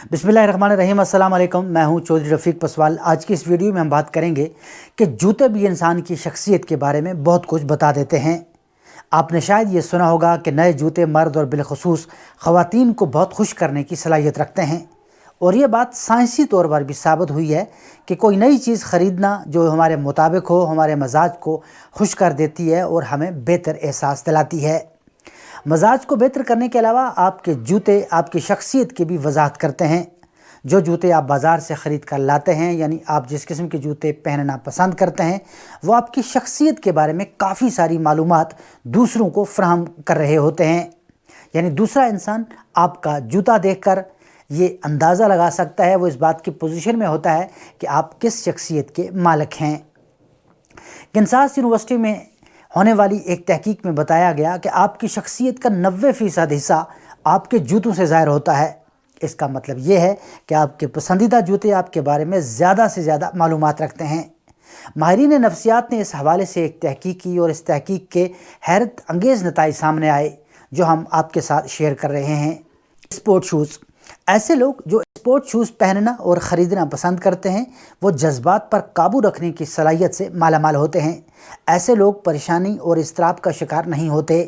बिस्मिल्लाहिर्रहमानिर्रहीम, अस्सलाम वालेकुम। मैं हूं चौधरी रफ़ीक पसवाल। आज की इस वीडियो में हम बात करेंगे कि जूते भी इंसान की शख्सियत के बारे में बहुत कुछ बता देते हैं। आपने शायद ये सुना होगा कि नए जूते मर्द और बिलखुसूस ख़वातीन को बहुत खुश करने की सलाहियत रखते हैं, और ये बात साइंसी तौर पर भी साबित हुई है कि कोई नई चीज़ ख़रीदना जो हमारे मुताबिक हो, हमारे मजाज को खुश कर देती है और हमें बेहतर एहसास दिलाती है। मजाज को बेहतर करने के अलावा आपके जूते आपकी शख्सियत की भी वजाहत करते हैं। जो जूते आप बाज़ार से ख़रीद कर लाते हैं, यानी आप जिस किस्म के जूते पहनना पसंद करते हैं, वो आपकी शख्सियत के बारे में काफ़ी सारी मालूमात दूसरों को फराहम कर रहे होते हैं। यानी दूसरा इंसान आपका जूता देखकर ये अंदाज़ा लगा सकता है, वो इस बात की पोजीशन में होता है कि आप किस शख्सियत के मालिक हैं। कैंसास यूनिवर्सिटी में होने वाली एक तहकीक में बताया गया कि आपकी शख्सियत का 90% हिस्सा आपके जूतों से ज़ाहिर होता है। इसका मतलब ये है कि आपके पसंदीदा जूते आपके बारे में ज़्यादा से ज़्यादा मालूमात रखते हैं। माहिरीन नफ्सियात ने इस हवाले से एक तहकीक की और इस तहकीक के हैरत अंगेज़ नताइज सामने आए, जो हम आपके साथ शेयर कर रहे हैं। Sport shoes. ऐसे लोग जो स्पोर्ट शूज़ पहनना और ख़रीदना पसंद करते हैं, वो जज्बात पर काबू रखने की सलाहियत से मालामाल होते हैं। ऐसे लोग परेशानी और इज़्तिराब का शिकार नहीं होते।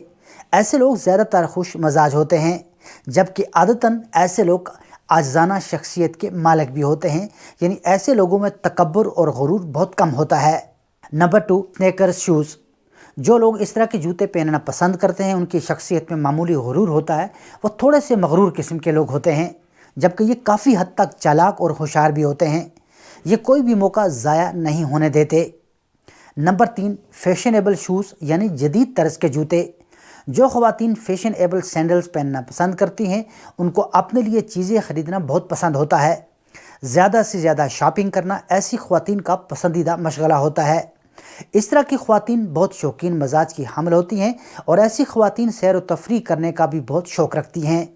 ऐसे लोग ज़्यादातर खुश मजाज होते हैं, जबकि आदतन ऐसे लोग आज़ाना शख्सियत के मालिक भी होते हैं। यानी ऐसे लोगों में तकब्बुर और गुरूर बहुत कम होता है। Number 2, sneakers shoes. जो लोग इस तरह के जूते पहनना पसंद करते हैं, उनकी शख्सियत में मामूली गुरूर होता है। वो थोड़े से मगरूर किस्म के लोग होते हैं, जबकि ये काफ़ी हद तक चालाक और होशियार भी होते हैं। ये कोई भी मौका ज़ाया नहीं होने देते। नंबर 3, फैशनेबल शूज़ यानी जदीद तर्ज के जूते। जो ख़वातीन फैशनेबल सैंडल्स पहनना पसंद करती हैं, उनको अपने लिए चीज़ें ख़रीदना बहुत पसंद होता है। ज़्यादा से ज़्यादा शॉपिंग करना ऐसी ख़वातीन का पसंदीदा मशगला होता है। इस तरह की ख़वातीन बहुत शौकीन मजाज की हामिल होती हैं, और ऐसी ख़वातीन सैर व तफरीह करने का भी बहुत शौक़ रखती हैं।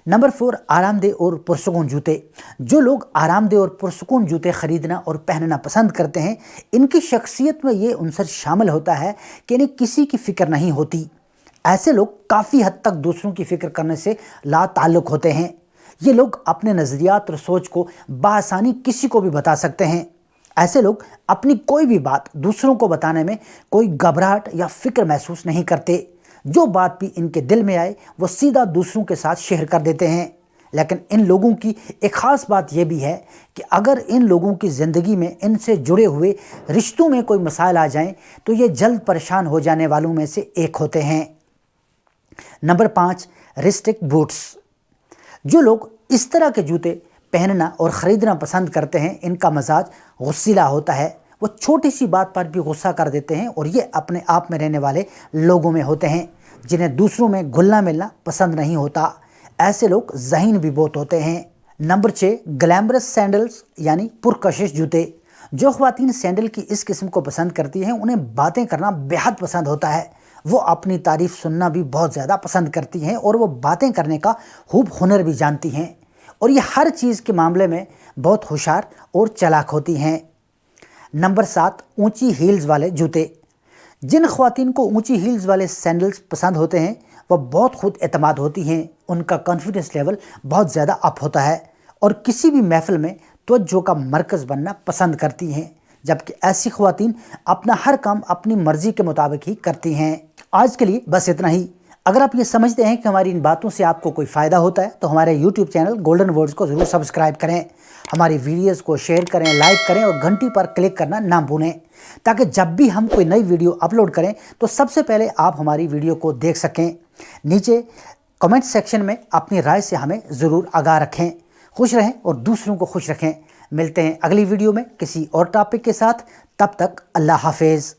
नंबर 4, आरामदेह और पुरसुकून जूते। जो लोग आरामदेह और पुरसुकून जूते ख़रीदना और पहनना पसंद करते हैं, इनकी शख्सियत में ये उनसर शामिल होता है कि इन्हें किसी की फ़िक्र नहीं होती। ऐसे लोग काफ़ी हद तक दूसरों की फ़िक्र करने से लाताल्लुक़ होते हैं। ये लोग अपने नज़रियात और सोच को बआसानी किसी को भी बता सकते हैं। ऐसे लोग अपनी कोई भी बात दूसरों को बताने में कोई घबराहट या फ़िक्र महसूस नहीं करते। जो बात भी इनके दिल में आए, वो सीधा दूसरों के साथ शेयर कर देते हैं। लेकिन इन लोगों की एक ख़ास बात यह भी है कि अगर इन लोगों की ज़िंदगी में इनसे जुड़े हुए रिश्तों में कोई मसाइल आ जाएं, तो ये जल्द परेशान हो जाने वालों में से एक होते हैं। Number 5, restrict boots. जो लोग इस तरह के जूते पहनना और ख़रीदना पसंद करते हैं, इनका मजाज गुस्सीला होता है। वो छोटी सी बात पर भी गुस्सा कर देते हैं, और ये अपने आप में रहने वाले लोगों में होते हैं, जिन्हें दूसरों में घुलना मिलना पसंद नहीं होता। ऐसे लोग ज़हीन भी बहुत होते हैं। नंबर 6, ग्लैमरस सैंडल्स यानी पुरकशिश जूते। जो ख़वातीन सैंडल की इस किस्म को पसंद करती हैं, उन्हें बातें करना बेहद पसंद होता है। वो अपनी तारीफ़ सुनना भी बहुत ज़्यादा पसंद करती हैं, और वो बातें करने का खूब हुनर भी जानती हैं, और ये हर चीज़ के मामले में बहुत होशियार और चालाक होती हैं। नंबर 7, ऊंची हील्स वाले जूते। जिन ख़वातीन को ऊंची हील्स वाले सैंडल्स पसंद होते हैं, वह बहुत खुद एतमाद होती हैं। उनका कॉन्फिडेंस लेवल बहुत ज़्यादा अप होता है, और किसी भी महफ़िल में तवज्जो का मरकज़ बनना पसंद करती हैं। जबकि ऐसी ख़वातीन अपना हर काम अपनी मर्ज़ी के मुताबिक ही करती हैं। आज के लिए बस इतना ही। अगर आप ये समझते हैं कि हमारी इन बातों से आपको कोई फ़ायदा होता है, तो हमारे YouTube चैनल गोल्डन वर्ड्स को ज़रूर सब्सक्राइब करें। हमारी वीडियोस को शेयर करें, लाइक करें, और घंटी पर क्लिक करना ना भूलें, ताकि जब भी हम कोई नई वीडियो अपलोड करें तो सबसे पहले आप हमारी वीडियो को देख सकें। नीचे कमेंट सेक्शन में अपनी राय से हमें ज़रूर आगाह रखें। खुश रहें और दूसरों को खुश रखें। मिलते हैं अगली वीडियो में किसी और टॉपिक के साथ। तब तक अल्लाह हाफिज़।